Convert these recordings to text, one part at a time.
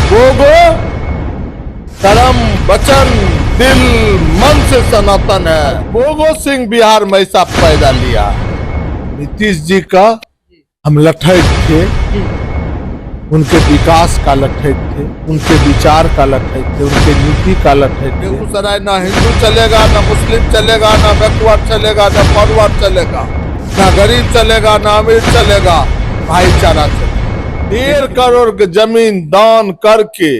बोगो कर्म वचन दिल मन से सनातन है। बोगो सिंह बिहार में ऐसा पैदा लिया। नीतीश जी का हम लठैत थे, उनके विकास का लठैत थे, उनके विचार का लठैत थे, उनके नीति का लठैत थे। बेगूसराय ना हिंदू चलेगा, ना मुस्लिम चलेगा, ना बैकवर्ड चलेगा, ना फॉरवर्ड चलेगा, ना गरीब चलेगा, ना अमीर चलेगा, भाईचारा चलेगा। 1.5 करोड़ की जमीन दान करके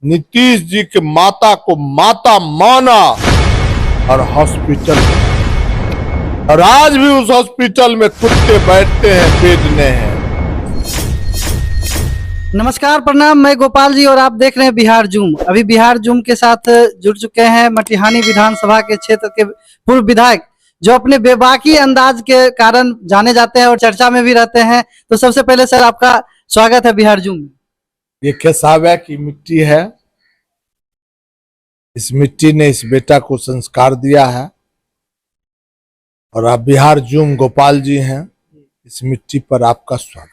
नीतीश जी के माता को माता माना और हॉस्पिटल, और आज भी उस हॉस्पिटल में कुत्ते बैठते हैं, बेचने हैं। नमस्कार, प्रणाम। मैं गोपाल जी और आप देख रहे हैं बिहार जूम। अभी बिहार जूम के साथ जुड़ चुके हैं मटिहानी विधानसभा के क्षेत्र के पूर्व विधायक, जो अपने बेबाकी अंदाज के कारण जाने जाते हैं और चर्चा में भी रहते हैं। तो सबसे पहले सर, आपका स्वागत है बिहार जूम में। ये केसाव्या की मिट्टी है। इस मिट्टी ने इस बेटा को संस्कार दिया है और आप बिहार जूम गोपाल जी हैं। इस मिट्टी पर आपका स्वागत।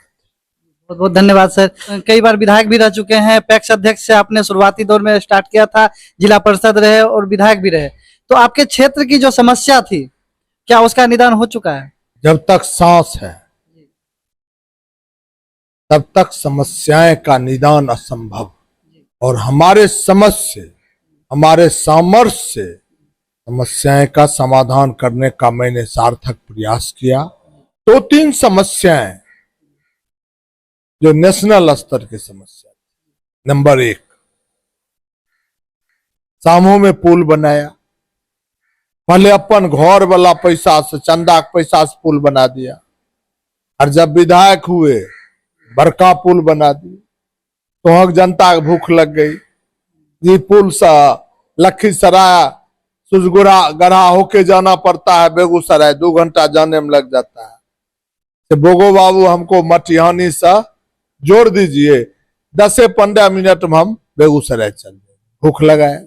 बहुत बहुत धन्यवाद सर। कई बार विधायक भी रह चुके हैं, पैक्स अध्यक्ष से आपने शुरुआती दौर में स्टार्ट किया था, जिला परिषद रहे और विधायक भी रहे। तो आपके क्षेत्र की जो समस्या थी, क्या उसका निदान हो चुका है? जब तक सांस है तब तक समस्याएं का निदान असंभव, और हमारे समझ से, हमारे सामर्थ्य से समस्याएं का समाधान करने का मैंने सार्थक प्रयास किया। 2-3 समस्याएं जो नेशनल स्तर की समस्या। नंबर 1, सामो में पुल बनाया। पहले अपन घर वाला पैसा से, चंदा के पैसा से पुल बना दिया, और जब विधायक हुए बड़का पुल बना दी। तो जनता के भूख लग गई। ये पुल सा लखीसराय सुजगुरा गढ़ा होके जाना पड़ता है बेगूसराय, 2 घंटा जाने में लग जाता है। तो बोगो बाबू हमको मटिहानी से जोड़ दीजिए, 10 से 15 मिनट में हम बेगूसराय चल जाए। भूख लगा है।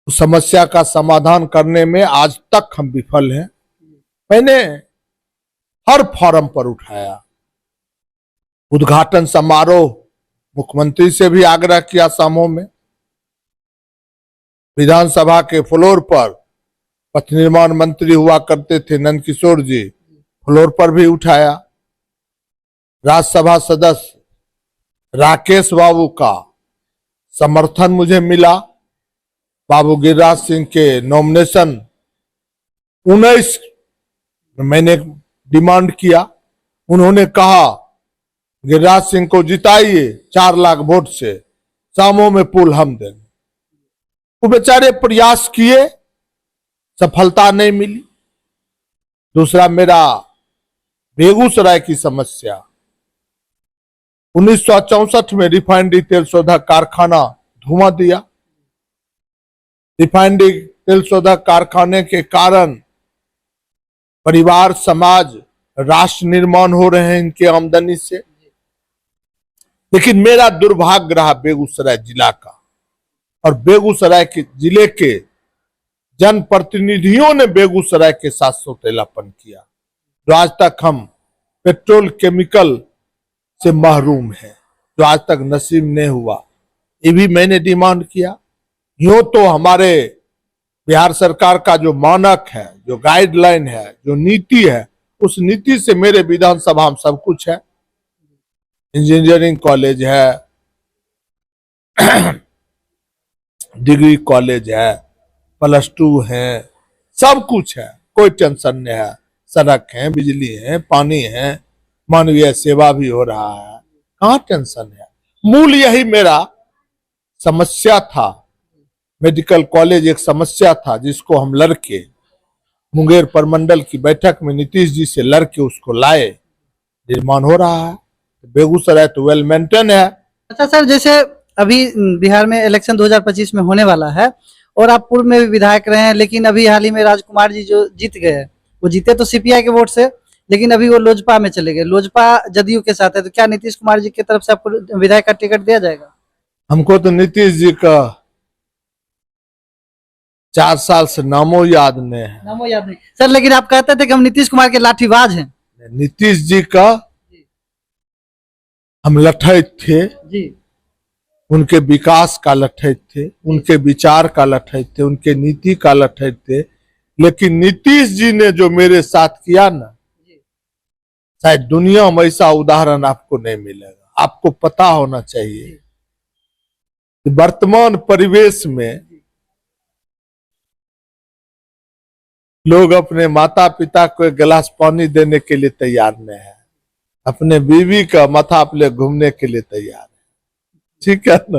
उस समस्या का समाधान करने में आज तक हम विफल हैं। मैंने हर फोरम पर उठाया। उद्घाटन समारोह मुख्यमंत्री से भी आग्रह किया। समूह में विधानसभा के फ्लोर पर पथ निर्माण मंत्री हुआ करते थे नंदकिशोर जी, फ्लोर पर भी उठाया। राज्यसभा सदस्य राकेश बाबू का समर्थन मुझे मिला। बाबू गिरिराज सिंह के नॉमिनेशन 19 मैंने डिमांड किया। उन्होंने कहा गिरिराज सिंह को जिताइए 4 लाख वोट से, सामो में पुल हम देंगे। वो बेचारे प्रयास किए, सफलता नहीं मिली। दूसरा, मेरा बेगूसराय की समस्या। 1964 में रिफाइनरी तेल शोधक कारखाना धुआं दिया। रिफाइनरी तेल शोधक कारखाने के कारण परिवार, समाज, राष्ट्र निर्माण हो रहे हैं इनके आमदनी से। लेकिन मेरा दुर्भाग्य रहा बेगूसराय जिला का, और बेगूसराय के जिले के जनप्रतिनिधियों ने बेगूसराय के साथ सौतेलापन किया। जो आज तक हम पेट्रोल केमिकल से महरूम हैं, जो आज तक नसीब नहीं हुआ। ये भी मैंने डिमांड किया। यूं तो हमारे बिहार सरकार का जो मानक है, जो गाइडलाइन है, जो नीति है, उस नीति से मेरे विधानसभा में सब कुछ है। इंजीनियरिंग कॉलेज है, डिग्री कॉलेज है, +2 है, सब कुछ है, कोई टेंशन नहीं है। सड़क है, बिजली है, पानी है, मानवीय सेवा भी हो रहा है, कहाँ टेंशन है। मूल यही मेरा समस्या था। मेडिकल कॉलेज एक समस्या था जिसको हम लड़के मुंगेर प्रमंडल की बैठक में नीतीश जी से लड़के उसको लाए। निर्माण हो रहा है। बेगूसराय तो वेल मेंटेन है। अच्छा सर, जैसे अभी बिहार में इलेक्शन 2025 में होने वाला है और आप पूर्व में भी विधायक रहे हैं, लेकिन अभी हाल ही में राजकुमार जी जो जीत गए, वो जीते तो सीपीआई के वोट से, लेकिन अभी वो लोजपा में चले गए। लोजपा जदयू के साथ है, तो क्या नीतीश कुमार जी की तरफ से आपको विधायक का टिकट दिया जाएगा? हमको तो नीतीश जी का 4 साल से नामो याद नहीं है। नामो याद नहीं सर, लेकिन आप कहते थे कि हम नीतीश कुमार के लाठीबाज हैं। नीतीश जी का हम लठैत थे, उनके विकास का लठैत थे, उनके विचार का लठैत थे, उनके नीति का लठैत थे। लेकिन नीतीश जी ने जो मेरे साथ किया ना, शायद दुनिया में ऐसा उदाहरण आपको नहीं मिलेगा। आपको पता होना चाहिए कि वर्तमान परिवेश में लोग अपने माता पिता को एक गिलास पानी देने के लिए तैयार नहीं है, अपने बीवी का माथा पे घूमने के लिए तैयार है। ठीक है ना।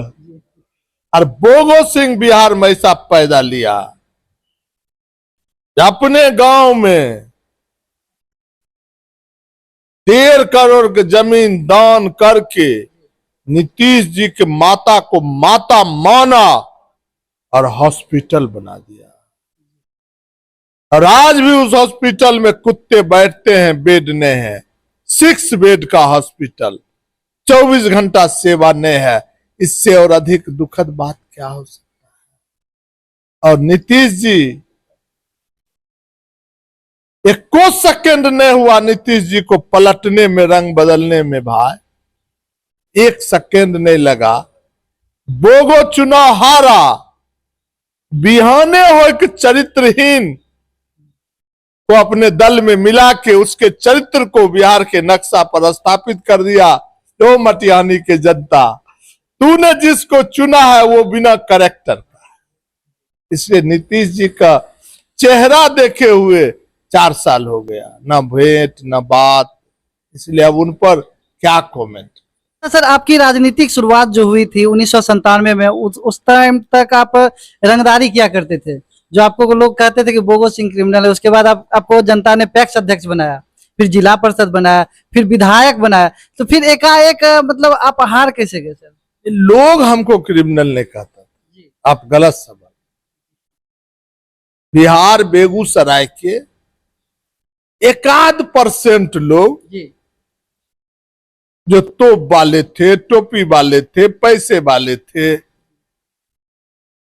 और बोगो सिंह बिहार में ऐसा पैदा लिया, अपने गांव में 1.5 करोड़ की जमीन दान करके नीतीश जी के माता को माता माना और हॉस्पिटल बना दिया। और आज भी उस हॉस्पिटल में कुत्ते बैठते हैं, बेड नहीं है। 6 बेड का हॉस्पिटल, 24 घंटा सेवा नहीं है। इससे और अधिक दुखद बात क्या हो सकता है। और नीतीश जी, 1 सेकंड नहीं हुआ नीतीश जी को पलटने में, रंग बदलने में। भाई 1 सेकंड नहीं लगा। बोगो चुनाव हारा, बिहाने हो कि चरित्रहीन को अपने दल में मिला के उसके चरित्र को बिहार के नक्शा पर स्थापित कर दिया। तो मटिहानी के जनता, तूने जिसको चुना है वो बिना कैरेक्टर का है। इसलिए नीतीश जी का चेहरा देखे हुए 4 साल हो गया, ना भेंट ना बात। इसलिए अब उन पर क्या कमेंट। सर, आपकी राजनीतिक शुरुआत जो हुई थी 1997 में, उस टाइम तक आप रंगदारी किया करते थे, जो आपको लोग कहते थे कि बोगो सिंह क्रिमिनल है। उसके बाद आपको जनता ने पैक्स अध्यक्ष बनाया, फिर जिला परिषद बनाया, फिर विधायक बनाया, तो फिर एकाएक मतलब आप हार कैसे गए सर? लोग हमको क्रिमिनल नहीं कहता, आप गलत समझ। बिहार बेगूसराय के 1% लोग जो तोप वाले थे, टोपी वाले थे, पैसे वाले थे,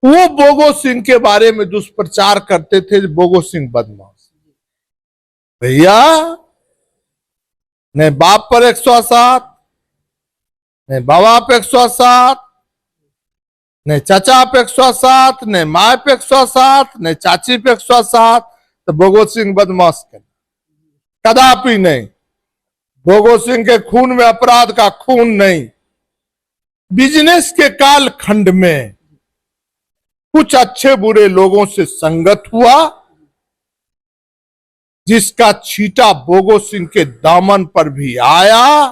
वो बोगो सिंह के बारे में दुष्प्रचार करते थे। बोगो सिंह बदमाश। भैया, नहीं बाप पर 107, नहीं बाबा पे 107, नहीं चाचा पे 107, नहीं माँ पे 107, नहीं चाची पे 107, तो बोगो सिंह बदमाश कर कदापि नहीं। बोगो सिंह के खून में अपराध का खून नहीं। बिजनेस के काल खंड में कुछ अच्छे बुरे लोगों से संगत हुआ, जिसका छींटा बोगो सिंह के दामन पर भी आया।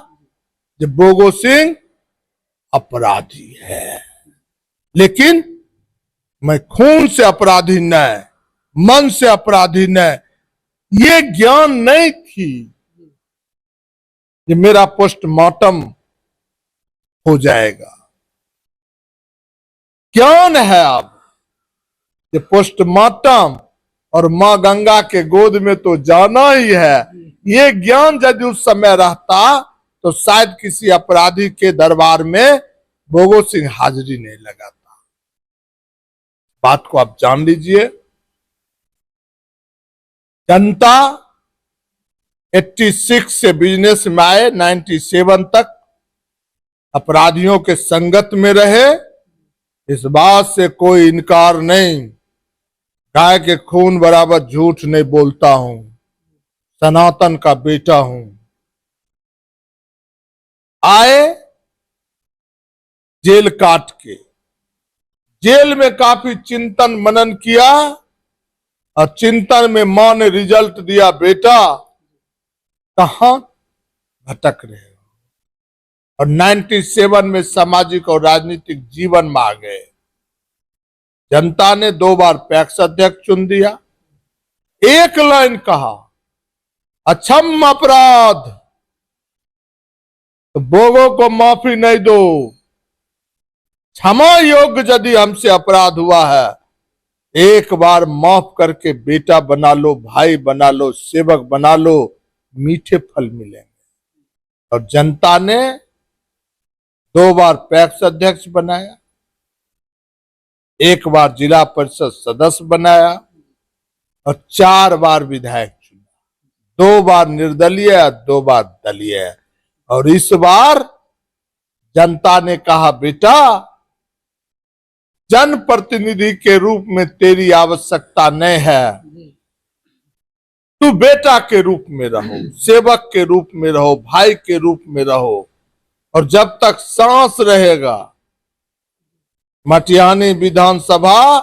जो बोगो सिंह अपराधी है, लेकिन मैं खून से अपराधी नहीं, मन से अपराधी नहीं। ये ज्ञान नहीं थी कि मेरा पोस्टमार्टम हो जाएगा। ज्ञान है अब कि पोस्टमार्टम और मां गंगा के गोद में तो जाना ही है। ये ज्ञान यदि उस समय रहता तो शायद किसी अपराधी के दरबार में बोगो सिंह हाजिरी नहीं लगाता। बात को आप जान लीजिए। जनता 86 से बिजनेस में आए, 97 तक अपराधियों के संगत में रहे, इस बात से कोई इनकार नहीं। गाय के खून बराबर झूठ नहीं बोलता हूं, सनातन का बेटा हूं। आए जेल काट के, जेल में काफी चिंतन मनन किया और चिंतन में मां ने रिजल्ट दिया, बेटा कहां भटक रहे हो। और 97 में सामाजिक और राजनीतिक जीवन में आ गए। जनता ने 2 बार पैक्स अध्यक्ष चुन दिया। एक लाइन कहा, अक्षम अपराध तो बोगो को माफी नहीं दो, क्षमा योग्य यदि हमसे अपराध हुआ है, एक बार माफ करके बेटा बना लो, भाई बना लो, सेवक बना लो, मीठे फल मिलेंगे। और जनता ने 2 बार पैक्स अध्यक्ष बनाया, 1 बार जिला परिषद सदस्य बनाया और 4 बार विधायक चुना। 2 बार निर्दलीय, 2 बार दलीय। और इस बार जनता ने कहा, बेटा जनप्रतिनिधि के रूप में तेरी आवश्यकता नहीं है। तू बेटा के रूप में रहो, सेवक के रूप में रहो, भाई के रूप में रहो, और जब तक सांस रहेगा मटिहानी विधानसभा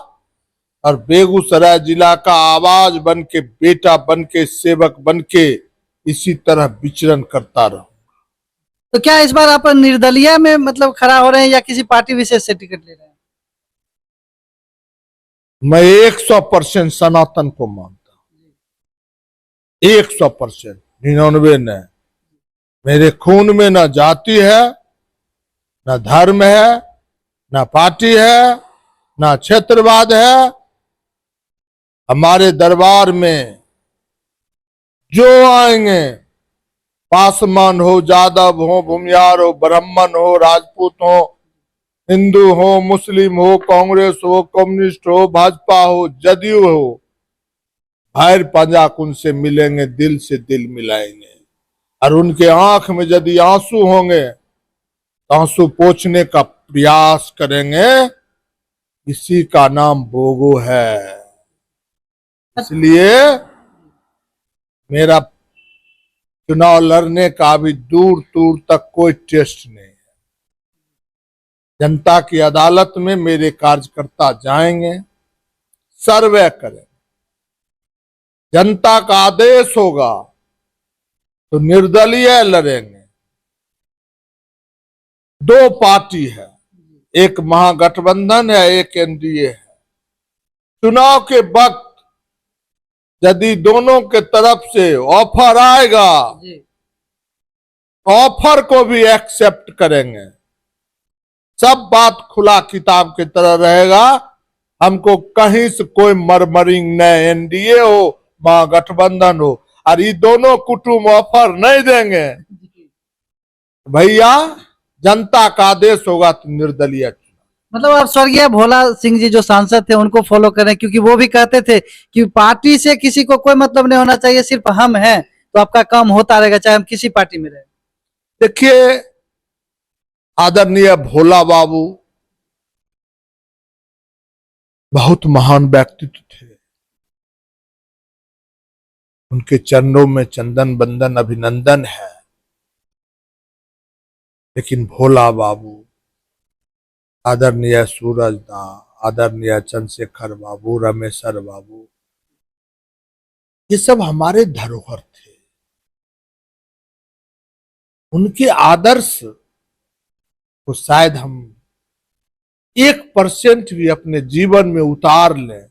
और बेगूसराय जिला का आवाज बन के, बेटा बन के, सेवक बन के इसी तरह विचरण करता रहो। तो क्या इस बार आप निर्दलीय में मतलब खड़ा हो रहे हैं या किसी पार्टी विशेष से टिकट ले रहे हैं? मैं 100% सनातन को मानता हूं, 100%, 99 नहीं। मेरे खून में ना जाति है, ना धर्म है, ना पार्टी है, ना क्षेत्रवाद है। हमारे दरबार में जो आएंगे, पासवान हो, यादव हो, भूमियार हो, ब्राह्मण हो, राजपूत हो, हिंदू हो, मुस्लिम हो, कांग्रेस हो, कम्युनिस्ट हो, भाजपा हो, जदयू हो, भैर पंजाक उनसे मिलेंगे, दिल से दिल मिलाएंगे। और उनके आंख में यदि आंसू होंगे तो आंसू पोंछने का प्रयास करेंगे। इसी का नाम बोगो है। इसलिए मेरा चुनाव लड़ने का अभी दूर दूर तक कोई टेस्ट नहीं है। जनता की अदालत में मेरे कार्यकर्ता जाएंगे, सर्वे करें, जनता का आदेश होगा तो निर्दलीय लड़ेंगे। 2 पार्टी है, एक महागठबंधन है, एक एनडीए है। चुनाव के वक्त यदि दोनों के तरफ से ऑफर आएगा, ऑफर को भी एक्सेप्ट करेंगे। सब बात खुला किताब की तरह रहेगा। हमको कहीं से कोई मरमरिंग नहीं, एनडीए हो, महागठबंधन हो, और ये दोनों कुटुंब ऑफर नहीं देंगे। भैया जनता का आदेश होगा तो निर्दलीय। मतलब आप स्वर्गीय भोला सिंह जी जो सांसद थे उनको फॉलो करें, क्योंकि वो भी कहते थे कि पार्टी से किसी को कोई मतलब नहीं होना चाहिए, सिर्फ हम हैं तो आपका काम होता रहेगा चाहे हम किसी पार्टी में रहे। देखिए, आदरणीय भोला बाबू बहुत महान व्यक्तित्व थे। उनके चरणों में चंदन बंदन अभिनंदन है। लेकिन भोला बाबू, आदरणीय सूरज दा, आदरणीय चंद्रशेखर बाबू, रमेश्वर बाबू, ये सब हमारे धरोहर थे। उनके आदर्श को शायद हम 1% भी अपने जीवन में उतार लें,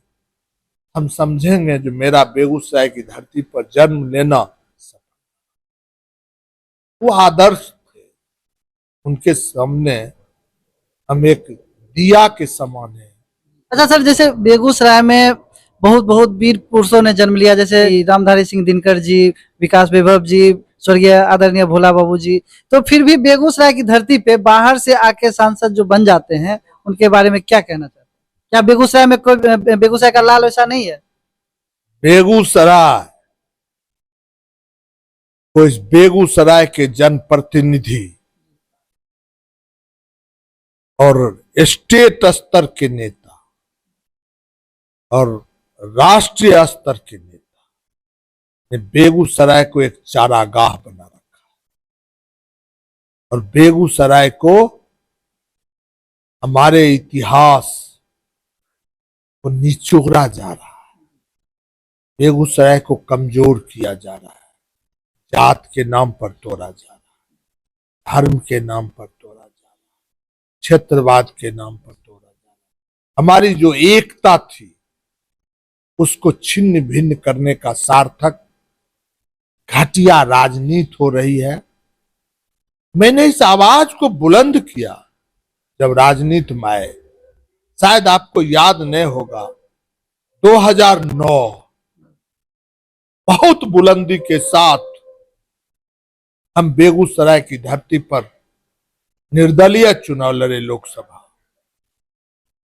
हम समझेंगे जो मेरा बेगूसराय की धरती पर जन्म लेना वो आदर्श थे। उनके सामने हम एक दिया के समान है। अच्छा सर, जैसे बेगूसराय में बहुत बहुत वीर पुरुषों ने जन्म लिया, जैसे रामधारी सिंह दिनकर जी, विकास वैभव जी, स्वर्गीय आदरणीय भोला बाबू जी, तो फिर भी बेगूसराय की धरती पे बाहर से आके सांसद जो बन जाते हैं उनके बारे में क्या कहना चाहते हैं? क्या बेगूसराय में कोई, बेगूसराय का लाल वैसा नहीं है? बेगूसराय को इस बेगूसराय के जनप्रतिनिधि और स्टेट स्तर के नेता और राष्ट्रीय स्तर के नेता ने बेगूसराय को एक चारागाह बना रखा है और बेगूसराय को हमारे इतिहास को निचोड़ा जा रहा है। बेगूसराय को कमजोर किया जा रहा है, जात के नाम पर तोड़ा जा रहा है, धर्म के नाम पर तोड़ा जा रहा है, क्षेत्रवाद के नाम पर तोड़ा जा रहा है। हमारी जो एकता थी उसको छिन्न भिन्न करने का सार्थक घटिया राजनीति हो रही है। मैंने इस आवाज को बुलंद किया जब राजनीति में आए। शायद आपको याद नहीं होगा, 2009 बहुत बुलंदी के साथ हम बेगूसराय की धरती पर निर्दलीय चुनाव लड़े लोकसभा।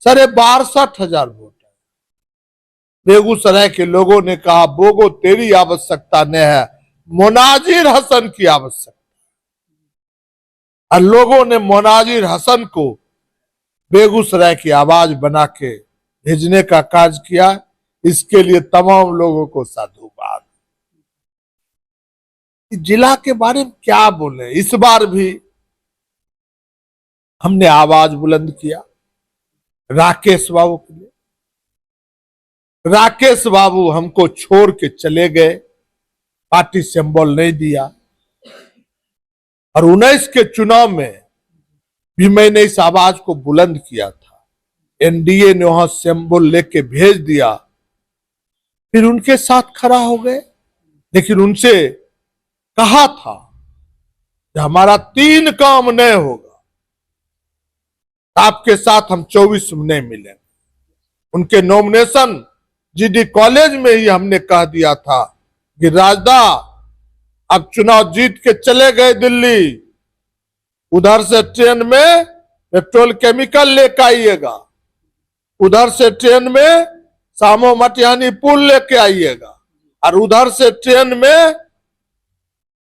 62,500 वोट है। बेगूसराय के लोगों ने कहा बोगो तेरी आवश्यकता नहीं है, मोनाजिर हसन की आवश्यकता। और लोगों ने मोनाजिर हसन को बेगूसराय की आवाज बना के भेजने का कार्य किया। इसके लिए तमाम लोगों को साधुवाद। जिला के बारे में क्या बोले, इस बार भी हमने आवाज बुलंद किया राकेश बाबू के लिए। राकेश बाबू हमको छोड़ के चले गए, पार्टी सिंबल नहीं दिया, और 19 के चुनाव में भी मैंने इस आवाज को बुलंद किया था। एनडीए ने वहां सिंबल लेके भेज दिया, फिर उनके साथ खड़ा हो गए। लेकिन उनसे कहा था कि हमारा 3 काम नहीं होगा, आपके साथ हम 24 में नहीं मिलेंगे। उनके नॉमिनेशन जीडी कॉलेज में ही हमने कह दिया था कि राजदा अब चुनाव जीत के चले गए दिल्ली, उधर से ट्रेन में पेट्रोल केमिकल लेकर आइएगा, उधर से ट्रेन में सामो मटियानी पुल लेके आइएगा, और उधर से ट्रेन में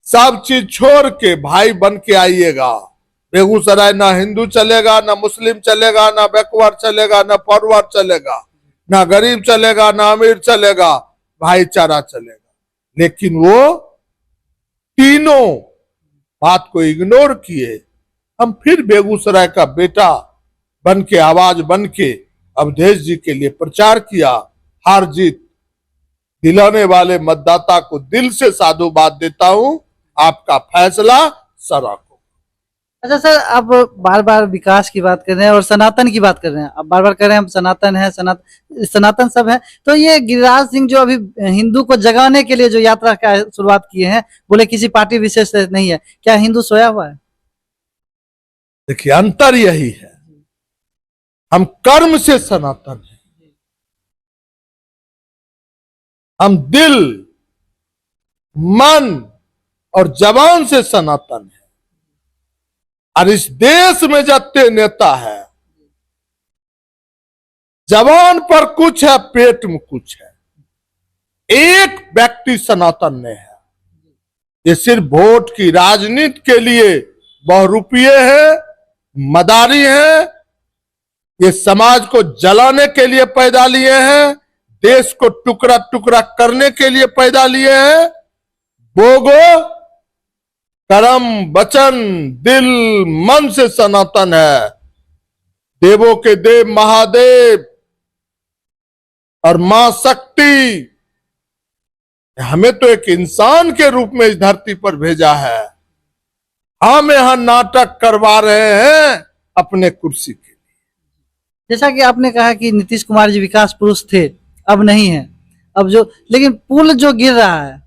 सब चीज छोड़ के भाई बन के आइएगा। बेगूसराय ना हिंदू चलेगा, ना मुस्लिम चलेगा, ना बैकवर्ड चलेगा, ना फॉरवर्ड चलेगा, ना गरीब चलेगा, ना अमीर चलेगा, भाईचारा चलेगा। लेकिन वो तीनों बात को इग्नोर किए। हम फिर बेगूसराय का बेटा बन के, आवाज बन के अवधेश जी के लिए प्रचार किया। हार जीत दिलाने वाले मतदाता को दिल से साधुवाद देता हूं। आपका फैसला सराखो। अच्छा सर, आप बार बार विकास की बात कर रहे हैं और सनातन की बात कर रहे हैं। आप बार बार कह रहे हैं हम सनातन है, सनातन सब है। तो ये गिरिराज सिंह जो अभी हिंदू को जगाने के लिए जो यात्रा का शुरुआत किए हैं, बोले किसी पार्टी विशेष से नहीं है, क्या हिंदू सोया हुआ है? देखिए, अंतर यही है, हम कर्म से सनातन हैं, हम दिल, मन और जबान से सनातन है। और इस देश में जत्ते नेता है, जबान पर कुछ है, पेट में कुछ है। एक व्यक्ति सनातन नहीं है। ये सिर्फ वोट की राजनीति के लिए बहुरूपीय है, मदारी है। ये समाज को जलाने के लिए पैदा लिए हैं, देश को टुकड़ा टुकड़ा करने के लिए पैदा लिए हैं। बोगो कर्म वचन दिल मन से सनातन है। देवों के देव महादेव और मां शक्ति हमें तो एक इंसान के रूप में इस धरती पर भेजा है। हम यहां नाटक करवा रहे हैं अपने कुर्सी के लिए। जैसा कि आपने कहा कि नीतीश कुमार जी विकास पुरुष थे, अब नहीं है। अब जो, लेकिन पुल जो गिर रहा है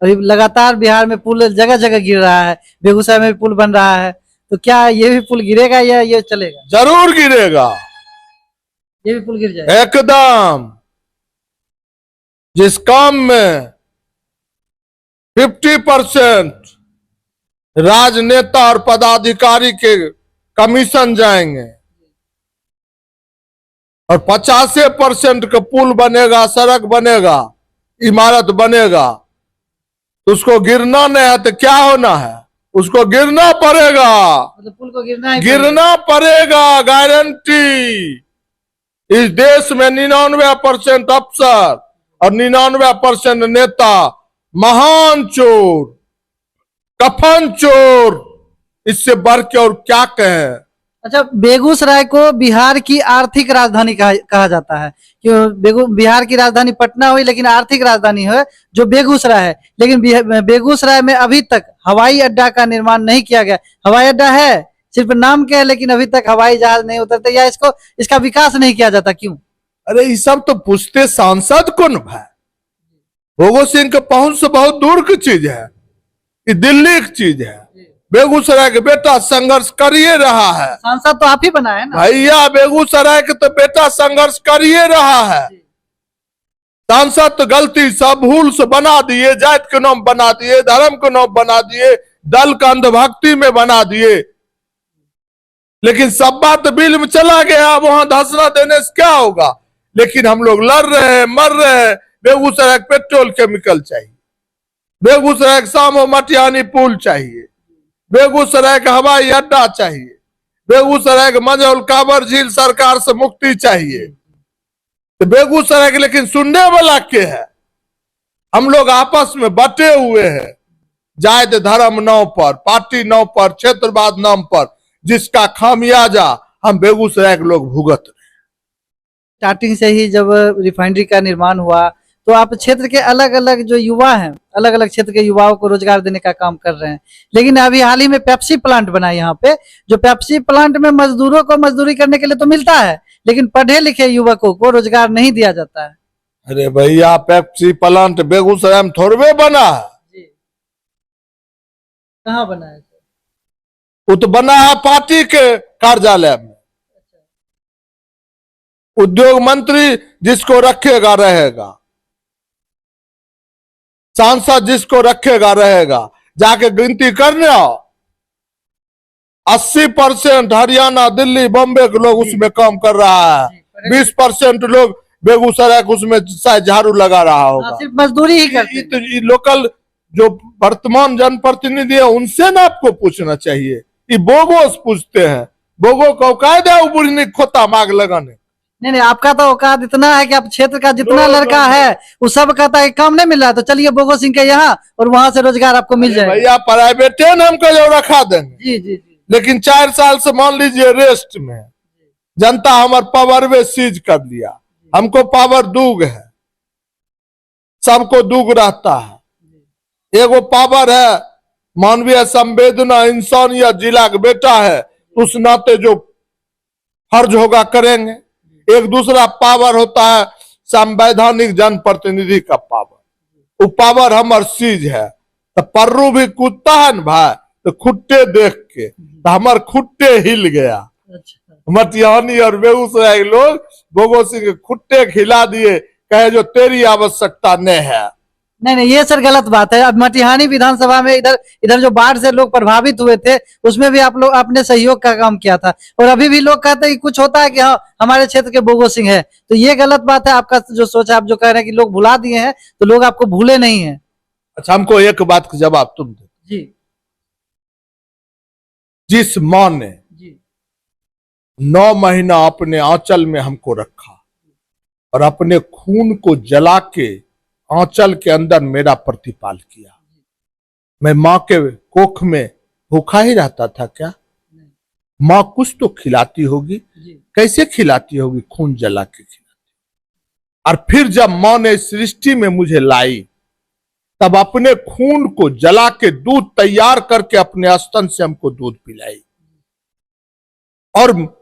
अभी लगातार, बिहार में पुल जगह जगह गिर रहा है, बेगूसराय में भी पुल बन रहा है, तो क्या ये भी पुल गिरेगा या ये चलेगा? जरूर गिरेगा, ये भी पुल गिर जाएगा एकदम। जिस काम में 50% राजनेता और पदाधिकारी के कमीशन जाएंगे और 50% का पुल बनेगा, सड़क बनेगा, इमारत बनेगा, उसको गिरना नहीं है तो क्या होना है? उसको गिरना पड़ेगा। मतलब पुल को गिरना पड़ेगा, गारंटी। इस देश में 99% अफसर और 99% नेता महान चोर, कफन चोर, इससे बढ़ के और क्या कहें। अच्छा, बेगूसराय को बिहार की आर्थिक राजधानी कहा जाता है। क्यों? बिहार की राजधानी पटना हुई, लेकिन आर्थिक राजधानी है जो बेगूसराय है। लेकिन बेगूसराय में अभी तक हवाई अड्डा का निर्माण नहीं किया गया। हवाई अड्डा है, सिर्फ नाम के है, लेकिन अभी तक हवाई जहाज नहीं उतरते, या इसका विकास नहीं किया जाता। क्यों? अरे ये सब तो पूछते सांसद को न भाई। भगत सिंह के पहुंच से बहुत दूर की चीज है, ये दिल्ली की चीज है। बेगूसराय के बेटा संघर्ष करिए रहा है। सांसद तो आप ही बनाए ना भैया, बेगूसराय के तो बेटा संघर्ष करिए रहा है। सांसद तो गलती सब भूल से बना दिए, जात के नाम बना दिए, धर्म के नाम बना दिए, दल का अंधभक्ति में बना दिए। लेकिन सब बात बिल में चला गया, वहां धसना देने से क्या होगा? लेकिन हम लोग लड़ रहे हैं, मर रहे हैं। बेगूसराय पेट्रोल केमिकल चाहिए, बेगूसराय सामो मटियानी पुल चाहिए, बेगूसराय का हवाई अड्डा चाहिए, बेगूसराय के मजौल कांवर झील सरकार से मुक्ति चाहिए, तो बेगूसराय के लेकिन सुनने वाला के है? हम लोग आपस में बटे हुए हैं, जायद धर्म नाव पर, पार्टी नाव पर, क्षेत्रवाद नाम पर, जिसका खामियाजा हम बेगूसराय के लोग भुगत रहे। स्टार्टिंग से ही जब रिफाइनरी का निर्माण हुआ तो आप क्षेत्र के अलग अलग जो युवा हैं, अलग अलग क्षेत्र के युवाओं को रोजगार देने का काम कर रहे हैं, लेकिन अभी हाल ही में पेप्सी प्लांट बना यहाँ पे, जो पेप्सी प्लांट में मजदूरों को मजदूरी करने के लिए तो मिलता है, लेकिन पढ़े लिखे युवकों को रोजगार नहीं दिया जाता है। अरे भैया, पेप्सी प्लांट बेगूसराय में थोड़े बना है। जी, कहाँ बना है? वो तो बना है पार्टी के कार्यालय में। उद्योग मंत्री जिसको रखेगा रहेगा, सांसद जिसको रखेगा रहेगा। जाके गिनती करने आओ, 80% हरियाणा, दिल्ली, बॉम्बे के लोग उसमें काम कर रहा है, 20% लोग बेगूसराय को उसमें शायद झाड़ू लगा रहा होगा। सिर्फ मजदूरी ही करते हैं। तो ये लोकल जो वर्तमान जनप्रतिनिधि है उनसे ना आपको पूछना चाहिए। ये बोगोस पूछते हैं, बोगो को औकात है बुढ़नी खोता मांग लगाने। नहीं, आपका तो औकात इतना है कि आप क्षेत्र का जितना लड़का है वो सब कहता है काम नहीं मिल रहा, तो चलिए बोगो सिंह के यहाँ और वहां से रोजगार आपको मिल जाएगा। भैया प्राइवेट है ना, हमको जो रखा देंगे। जी जी जी। लेकिन 4 साल से मान लीजिए रेस्ट में, जनता हमारे पावर में सीज कर लिया। हमको पावर दूग है, सबको दूग रहता है। एगो पावर है मानवीय संवेदना, इंसानियत, जिला का बेटा है, उस नाते जो फर्ज होगा करेंगे। एक दूसरा पावर होता है संवैधानिक जनप्रतिनिधि का पावर, वो पावर हमार सीज है। तो पर्रू भी कूदता है न भाई, तो खुट्टे देख के तो हमार खुट्टे हिल गया। मटिहानी और बेगूसराय के लोग बोगो सिंह के खुट्टे खिला दिए, कहे जो तेरी आवश्यकता नहीं है। नहीं, ये सर गलत बात है। अब मटिहानी विधानसभा में इधर जो बाढ़ से लोग प्रभावित हुए थे, उसमें भी आप लोग आपने सहयोग का काम किया था, और अभी भी लोग कहते हैं कि कुछ होता है कि हाँ हमारे क्षेत्र के बोगो सिंह है, तो ये गलत बात है। आपका जो सोच है, आप जो कह रहे हैं कि लोग भुला दिए हैं, तो लोग आपको भूले नहीं है। अच्छा, हमको एक बात का जवाब तुम दो जी। जिस माँ ने 9 महीना अपने आंचल में हमको रखा और अपने खून को जला के आंचल के अंदर मेरा प्रतिपाल किया, मैं माँ के कोख में भूखा ही रहता था क्या? माँ कुछ तो खिलाती होगी। कैसे खिलाती होगी? खून जला के खिलाती। और फिर जब माँ ने सृष्टि में मुझे लाई, तब अपने खून को जला के दूध तैयार करके अपने स्तन से हमको दूध पिलाई और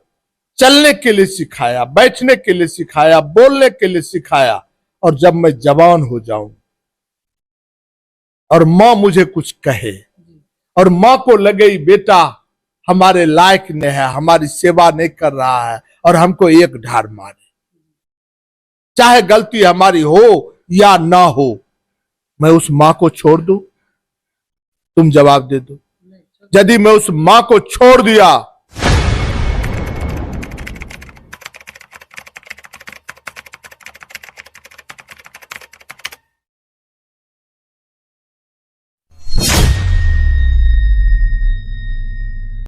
चलने के लिए सिखाया, बैठने के लिए सिखाया, बोलने के लिए सिखाया। और जब मैं जवान हो जाऊं और माँ मुझे कुछ कहे और माँ को लगे बेटा हमारे लायक नहीं है, हमारी सेवा नहीं कर रहा है, और हमको एक ढार मारे, चाहे गलती हमारी हो या ना हो, मैं उस माँ को छोड़ दूं? तुम जवाब दे दो। यदि मैं उस माँ को छोड़ दिया